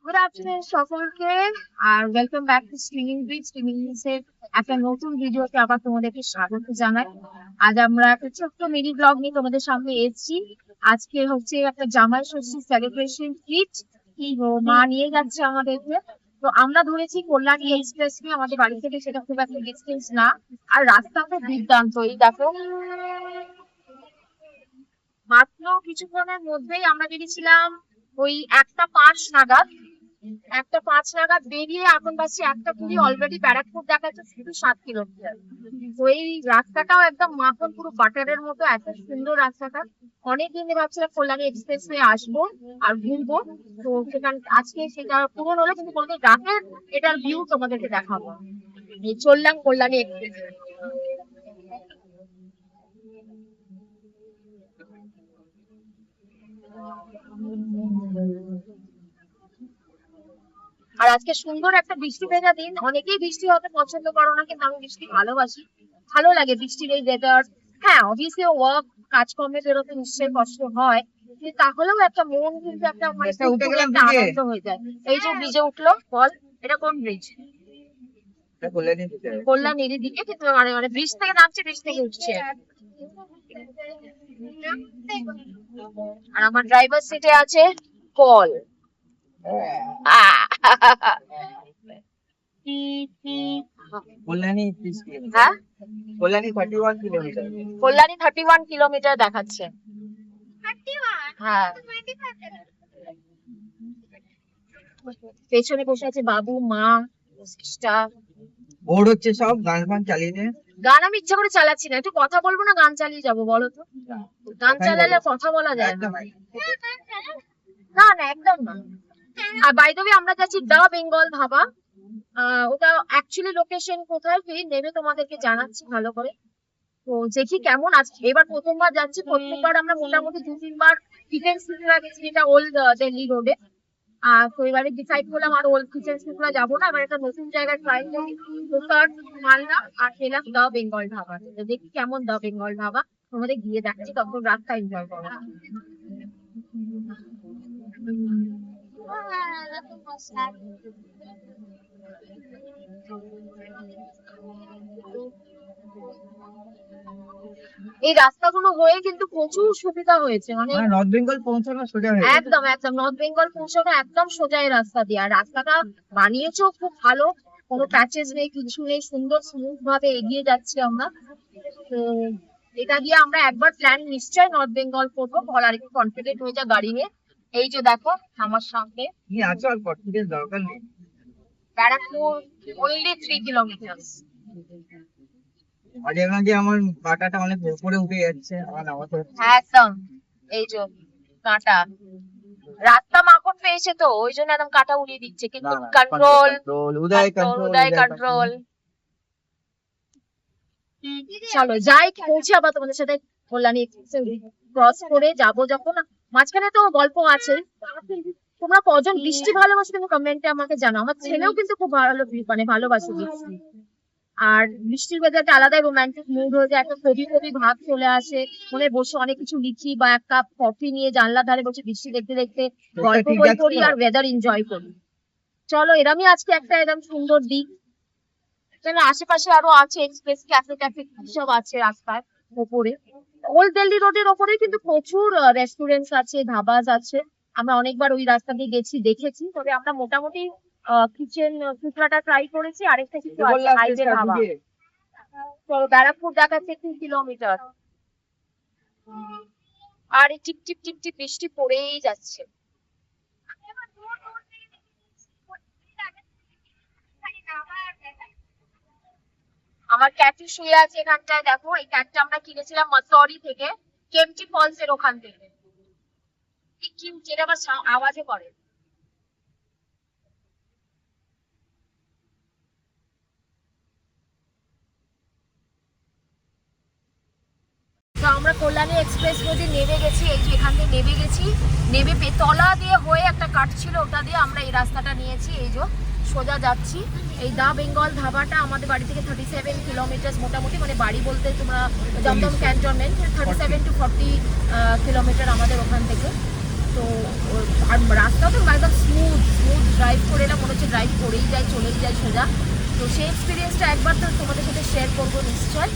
Good afternoon সকলকে। আর welcome back to streaming bridge. Streaming ব্রিজের একটা নতুন ভিডিওতে আবার তোমাদেরকে স্বাগত জানাই। আজ আমরা একটা ছোট্ট মিনি ব্লগ নিয়ে তোমাদের সামনে এসেছি। আজকে হচ্ছে একটা জামাই ষষ্ঠী সেলিব্রেশন কিট, কি গো মা নিয়ে যাচ্ছে আমাদেরকে। তো আমরা ধরেছি কল্যাণী এক্সপ্রেস নিয়ে, আমাদের বাড়ি থেকে সেটা খুব একটা ডিস্টেন্স না। আর রাস্তা তো দুর্দান্ত, এই দেখো মাত্র কিছুক্ষণের মধ্যেই আমরা বেরিয়েছিলাম ওই 1:05 নাগাদ বেরিয়ে এখন পাচ্ছি 1:20। অলরেডি ব্যারাকপুর দেখাচ্ছে শুধু 7 কিলোমিটার। তো এই রাস্তাটাও একদম মাখন, পুরো বাটারের মতো, এত সুন্দর রাস্তাটা। অনেকদিন ধরে ভাবছিলাম কল্যাণী এক্সপ্রেস নিয়ে আসবো আর ঘুরবো। তো সেখানে আজকে সেটা পূরণ হলো, কিন্তু কোনোদিন রাতের এটার ভিউ তোমাদেরকে দেখাবো। চললাম কল্যাণী এক্সপ্রেস। আর আজকে সুন্দর একটা বৃষ্টি ভেজা দিন। অনেকেই বৃষ্টি হতে পছন্দ করো না, কিন্তু আমি বৃষ্টি ভালোবাসি, ভালো লাগে বৃষ্টির এই ওয়েদার। হ্যাঁ, অবভিয়াসলি ওয়ার্ক কাজকর্মে বেরোতে নিশ্চয়ই কষ্ট হয়, কিন্তু তাহলেও একটা মন কিন্তু একটা মানে একটা আনন্দ হয়ে যায়। এই যে ব্রিজে উঠলো, বল এটা কোন ব্রিজ? কল্যাণীর দিকে, কিন্তু মানে মানে ব্রিজ থেকে নামছে, ব্রিজ থেকে উঠছে। আর আমার ড্রাইভার সিটে আছে পল। কল্যাণী হ্যাঁ, কল্যাণী 31 কিলোমিটার। কল্যাণী 31 কিলোমিটার দেখাচ্ছে। হ্যাঁ, পেছনে বসে আছে বাবু, মা, সিস্টা। বোর্ড হচ্ছে সব গান ফান চালিয়ে নে। গান আমি ইচ্ছা করে চালাচ্ছি না, একটু কথা বলবো না গান চালিয়ে যাবো বলো তো? গান চালালে কথা বলা যায় না। না না, একদম না। আর বাই দ্য ওয়ে আমরা যাচ্ছি দা বেঙ্গল ধাবা। ওটা অ্যাকচুয়ালি লোকেশন কোথায় কি নেমে তোমাদেরকে জানাচ্ছি ভালো করে। তো দেখি কেমন আছে, এবার প্রথমবার যাচ্ছি। প্রত্যেকবার আমরা মোটামুটি 2-3 বার কিচেন সিটিরা গেছি, যেটা ওল্ড দিল্লি রোডে। তো এবারে ডিসাইড করলাম আর ওল্ড কিচেন সিটিরা যাবো না, এবার একটা নতুন জায়গায় ট্রাই করি। তো সার্চ মারলাম আর খেলাম দা বেঙ্গল ধাবা। তো দেখি কেমন দা বেঙ্গল ধাবা, তোমাদের গিয়ে দেখাচ্ছি, তখন রাতটা এনজয় করো। এই রাস্তাগুলো হয়ে কিন্তু প্রচুর সুবিধা হয়েছে, মানে নর্থ বেঙ্গল পৌঁছানো সোজা হয়ে একদম একদম নর্থ বেঙ্গল পৌঁছানো একদম সোজা এই রাস্তা দিয়ে। আর রাস্তাটা বানিয়েছো খুব ভালো, কোনো প্যাচেস নেই, কিছু নেই, সুন্দর স্মুথ ভাবে এগিয়ে যাচ্ছি আমরা। তো এটা দিয়ে আমরা একবার প্ল্যান নিশ্চয় নর্থ বেঙ্গল করবো। বল আর একটু কনফিডেন্ট হয়ে যা গাড়ি নিয়ে। এই যে দেখো আমার সামনে কি আছে, আর কনফিডেন্স দরকার নেই। Barrackpore, only 3 kilometre. মাঝে মাঝে আমার কাঁটাটা অনেক উপরে উঠে যাচ্ছে, আমার নামাতে হচ্ছে। একদম, এই যে কাঁটা, রাস্তা মাখন পেয়েছে তো ওই জন্য একদম কাঁটা উড়িয়ে দিচ্ছে, কিন্তু কন্ট্রোল, উদয় কন্ট্রোল, উদয় কন্ট্রোল। চলো যাই, পৌঁছে আবার তোমাদের সাথে কল্যাণী ক্রস করে যাবো যখন। মাঝখানে তো গল্প আছে। তোমরা কজন বৃষ্টি ভালোবাসো কিন্তু কমেন্টে আমাকে জানাও। আমার ছেলেও কিন্তু খুব ভালো, মানে ভালোবাসে বৃষ্টি। আর বৃষ্টির ওয়েদারটা আলাদাই রোমান্টিক মুড হয়ে যায়, একটা কবি কবি ভাব চলে আসে। মনে বসে অনেক কিছু লিখি বা এক কাপ কফি নিয়ে জানলার ধারে বসে বৃষ্টি দেখতে দেখতে গল্প বই করি আর ওয়েদার এনজয় করি। চলো, এরমই আজকে একটা একদম সুন্দর দিক। আশেপাশে আরো আছে এক্সপ্রেস ক্যাফে ট্যাফে সব আছে রাস্তার ওপরে। ওল্ড দিল্লি রোডের ওপরে কিন্তু প্রচুর রেস্টুরেন্টস আছে, ধাবাস আছে। আমরা অনেকবার ওই রাস্তা দিয়ে গেছি, দেখেছি। তবে আমরা মোটামুটি কিচেন সুতরাটা ট্রাই করেছি, আরেকটা কিছু আছে হাইওয়ে ধাবা। চলো, ব্যারাকপুর দেখাচ্ছে 2 কিলোমিটার। আর এই টিপ টিপ টিপ টিপ বৃষ্টি পড়েই যাচ্ছে। আমার ক্যাটটি শুয়ে আছে এখানটায়, দেখো এই ক্যাটটা আমরা কিনেছিলাম মাসরি থেকে, কেমটি ফলস এর ওখান থেকে। যেটা আবার আওয়াজে করে। তো আমরা কল্যাণী এক্সপ্রেস রোডে নেমে গেছি, এই যে এখান থেকে নেমে গেছি। নেমে পেতলা দিয়ে হয়ে একটা কাট ছিল, ওটা দিয়ে আমরা এই রাস্তাটা নিয়েছি। এই যে সোজা যাচ্ছি। এই দা বেঙ্গল ধাবাটা আমাদের বাড়ি থেকে 37 কিলোমিটার মোটামুটি, মানে বাড়ি বলতে তোমরা দমদম ক্যান্টনমেন্ট 37 to 40 কিলোমিটার আমাদের ওখান থেকে। তো আর রাস্তা তো একদম স্মুথ স্মুথ ড্রাইভ করে এলাম, মনে হচ্ছে ড্রাইভ করেই যাই, চলেই যাই সোজা। তো সেই এক্সপিরিয়েন্সটা একবার তো তোমাদের সাথে শেয়ার করবো নিশ্চয়।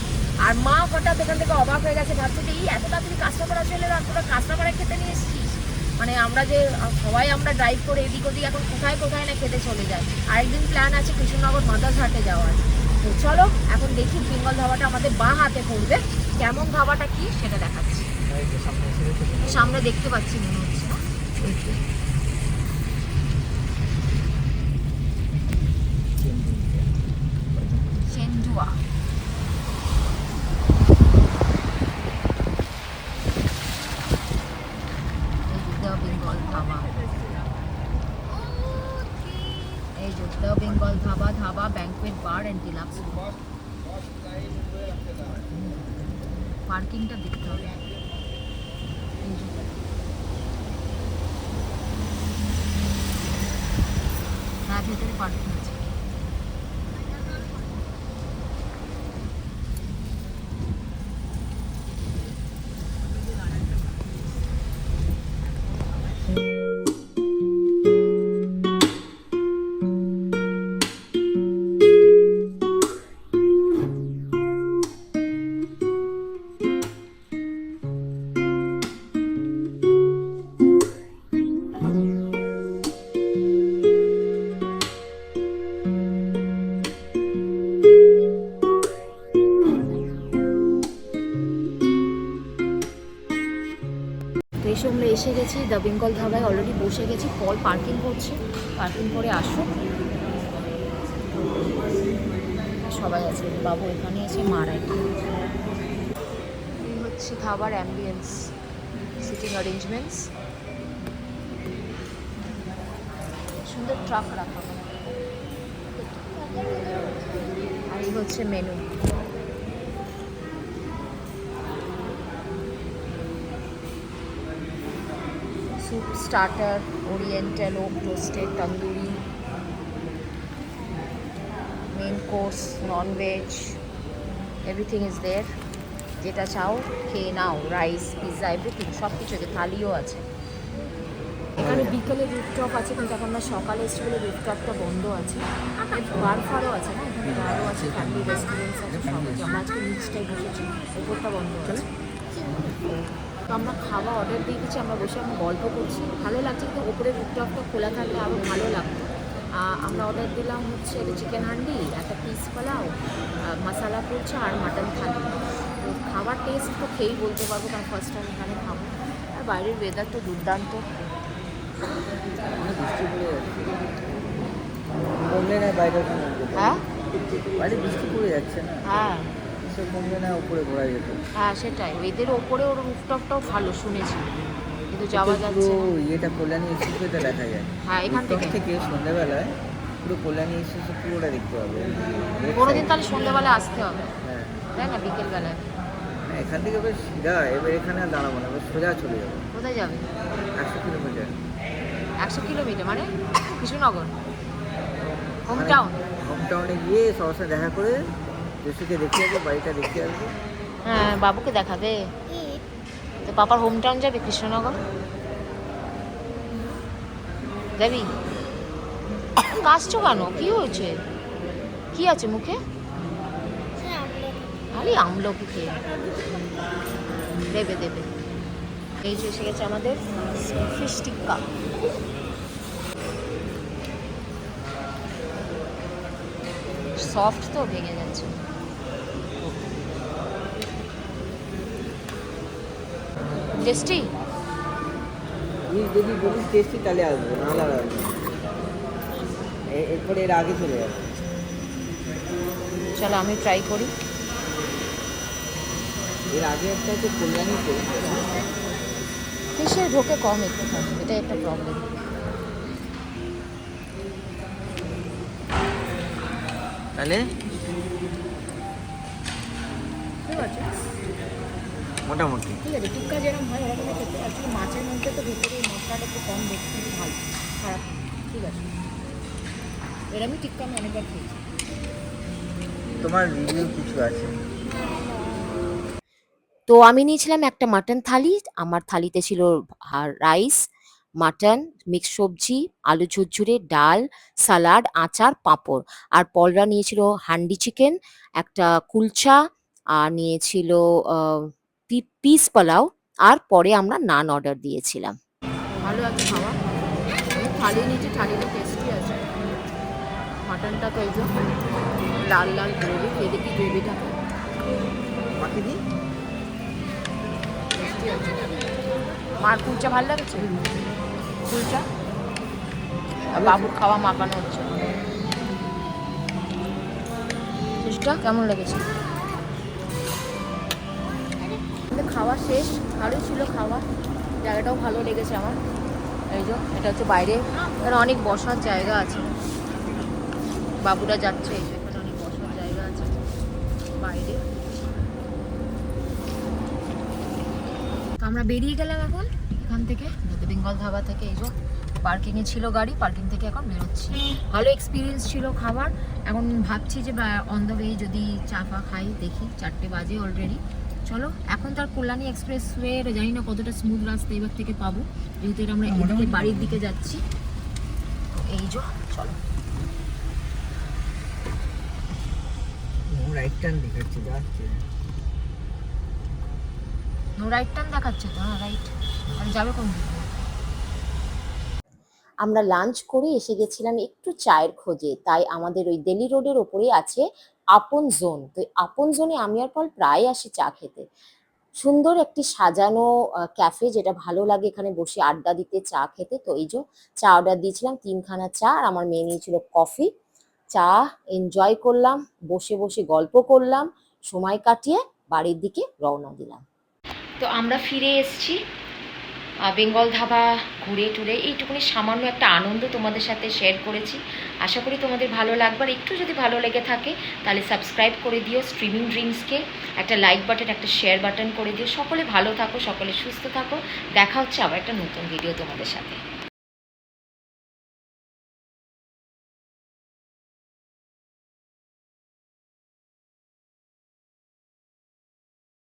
আর মা হঠাৎ এখান থেকে অবাক হয়ে গেছে, ভাবছে যে এই এত তাড়াতাড়ি কাঁচরাপাড়া চলে এলাম, তোরা কাঁচরাপাড়া খেতে নিয়ে এসেছিস। মানে আমরা যে সবাই আমরা ড্রাইভ করে এদিক ওদিক এখন কোথায় কোথায় না খেতে চলে যাই। আরেকদিন প্ল্যান আছে কৃষ্ণনগর মাদারঘাটে যাওয়ার। তো চলো এখন দেখি বেঙ্গল ধাবাটা আমাদের বাঁ হাতে পড়বে, কেমন ধাবাটা কি সেটা দেখাচ্ছি। সামনে দেখতে পাচ্ছি মনে হচ্ছে না, সেন্ডুয়া। বেঙ্গল ধাবা, এই যে the Bengal Dhaba, Dhaba banquet bar and deluxe. পার্কিংটা দেখতে হবে। হ্যাঁ, ভেতরে পার্কিং আছে। তো এই সময় এসে গেছি দ্য বেঙ্গল ধাবায়, অলরেডি বসে গেছি, কল পার্কিং করছে, পার্কিং করে আসুক। সবাই আছে, বাবু এখানে আছে, মারা এখানে। এই হচ্ছে ধাবার অ্যাম্বিয়েন্স, সিটিং অ্যারেঞ্জমেন্টস, সুন্দর ট্রাক রাখা। আর এই হচ্ছে menu. soup starter, oriental, oak toasted, tandoori, main course, non-veg, everything is there. যেটা চাও খেয়ে নাও, রাইস, পিৎজা, এভরিথিং, সব কিছু আছে, থালিও আছে। এখানে বিকেলে রুফটপ আছে, কিন্তু এখন আমরা সকালে এসেছি বলে রুফটপটা বন্ধ আছে। বার ফারও আছে না, এখানে বারও আছে, ফ্যামিলি রেস্টুরেন্টস আছে, সব আছে। আমরা আজকে নিচটাই বসেছি, উপরটা বন্ধ আছে। তো আমরা খাওয়া অর্ডার দিয়ে দিচ্ছি, আমরা বসে এখন গল্প করছি, ভালো লাগছে। কিন্তু ওপরে রুফটপটা খোলা থাকলে আরও ভালো লাগতো। আমরা অর্ডার দিলাম হচ্ছে চিকেন হান্ডি, একটা পিস পোলাও, মশালা কুলচা আর মাটন থালি। তো খাবার টেস্ট তো খেয়েই বলতে পারবো, কারণ ফার্স্ট টাইম এখানে খাবো। আর বাইরের ওয়েদার তো দুর্দান্ত। হ্যাঁ, বাইরে বৃষ্টি পড়ে যাচ্ছে না, হ্যাঁ কমবে না, উপরে ঘোরা যেত। হ্যাঁ সেটাই, এদের ওপরে ওর রুফটপটাও ভালো শুনেছি, কিন্তু যাওয়া যাচ্ছে না। ইয়েটা কল্যাণী এক্সপ্রেসটা দেখা যায়। হ্যাঁ, এখান থেকে সন্ধ্যাবেলায় পুরো কল্যাণী এক্সপ্রেস পুরোটা দেখতে পাবে। কোনোদিন তাহলে সন্ধ্যাবেলায় আসতে হবে, হ্যাঁ, তাই না? বিকেলবেলায় এখান থেকে এবার সিধা, এবার এখানে আর দাঁড়াবো না, এবার সোজা চলে যাবো। কোথায় যাবে? 100 কিলোমিটার। 100 কিলোমিটার মানে কৃষ্ণনগর, হোম টাউন। হোম টাউনে গিয়ে সবার সাথে দেখা করে জেসুকে দেখে আসবো, বাড়িটা দেখে আসবো। হ্যাঁ, বাবুকে দেখাবে তো। পাপার হোম টাউন যাবে কৃষ্ণনগর, যাবি? কাশছো কেন, কি হয়েছে? কি আছে মুখে? আরে আমলকি খেয়ে দেবে দেবে। এই যে এসে গেছে আমাদের ফিশ টিক্কা। সফট তো, ভেঙে যাচ্ছে। টেস্টি? যদি বলিস টেস্টি তাহলে আসবো, নাহলে আর আসবো না। এরপরে এর আগে চলে যাবো। চলো আমি ট্রাই করি। এর আগে একটা হচ্ছে কল্যাণীতে, ফিশে ঢোকে কম একটুখানি, এটা একটা প্রবলেম। তাহলে ঠিক আছে, মোটামুটি ঠিক আছে। টিক্কা যেরকম হয় ওরকম খেতে, অ্যাকচুয়ালি মাছের মধ্যে তো ভিতরে মশলাটা একটু কম দেখতে, কিন্তু ভালো, খারাপ না। ঠিক আছে, এরকমই টিক্কা আমি অনেকবার খেয়েছি। তোমার রিভিউ কিছু আছে? তো আমি নিয়েছিলাম একটা মাটন থালি, আমার থালিতে ছিল রাইস, মাটন, মিক্স সবজি, আলু ঝুরঝুরে, ডাল, সালাড, আচার, পাঁপড়। আর পলরা নিয়েছিল হান্ডি চিকেন, একটা কুলচা, আর নিয়েছিল পিস পোলাও, আর পরে আমরা নান অর্ডার দিয়েছিলাম। ভালো আছে খাওয়া, আমি থালি নিয়েছি, থালিটা টেস্টি আছে। মাটনটা তো এই যে লাল লাল গ্রেভি, খেয়ে দেখি গ্রেভিটাকে, বাকি দিই টেস্টি আছে। মার কুলচা ভালো লাগছে, কুলচা আর বাবুর খাওয়া মাখানো হচ্ছে। টেস্টটা কেমন লেগেছে? আমাদের খাওয়া শেষ, ভালোই ছিল খাওয়া, জায়গাটাও ভালো লেগেছে আমার। এই যে এটা হচ্ছে বাইরে, এখানে অনেক বসার জায়গা আছে, বাবুরা যাচ্ছে, এই যে এখানে অনেক বসার জায়গা আছে বাইরে। তো আমরা বেরিয়ে গেলাম এখন এখান থেকে, বেঙ্গল ধাবা থেকে। এই যে পার্কিংয়ে ছিল গাড়ি, পার্কিং থেকে এখন বেরোচ্ছি। ভালো এক্সপিরিয়েন্স ছিল খাবার। এখন ভাবছি যে অন দ্য ওয়ে যদি চা ফা খাই, দেখি 4টে বাজে অলরেডি। চলো, এখন তার কল্যাণী এক্সপ্রেস ওয়ে জানি না কতটা স্মুথ রাস্তা এবার থেকে পাবো, যেহেতু এটা আমরা এদিকে বাড়ির দিকে যাচ্ছি। এই যে চলো, রাইট টার্ন দেখাচ্ছি, যাচ্ছে রাইট টার্ন দেখাচ্ছে তো, হ্যাঁ রাইট। আর যাবে কোন দিকে? আমরা লাঞ্চ করে এসে গেছিলাম একটু চায়ের খোঁজে, তাই আমাদের ওই দিল্লি রোডের ওপরেই আছে আপন জোন। তো আপন জোনে আমি আর পল প্রায় আসি চা খেতে। সুন্দর একটি সাজানো ক্যাফে, যেটা ভালো লাগে এখানে বসে আড্ডা দিতে, চা খেতে। তো এই যে চা অর্ডার দিয়েছিলাম, 3খানা চা, আর আমার মেয়ে নিয়েছিল কফি। চা এনজয় করলাম, বসে বসে গল্প করলাম, সময় কাটিয়ে বাড়ির দিকে রওনা দিলাম। তো আমরা ফিরে এসেছি বেঙ্গল ধাবা ঘুরে টুরে। এইটুকুনি সামান্য একটা আনন্দ তোমাদের সাথে শেয়ার করেছি, আশা করি তোমাদের ভালো লাগবে। আর একটু যদি ভালো লেগে থাকে তাহলে সাবস্ক্রাইব করে দিও স্ট্রিমিং ড্রিমসকে, একটা লাইক বাটন, একটা শেয়ার বাটন করে দিও। সকলে ভালো থাকো, সকলে সুস্থ থাকো, দেখা হচ্ছে আবার একটা নতুন ভিডিও তোমাদের সাথে।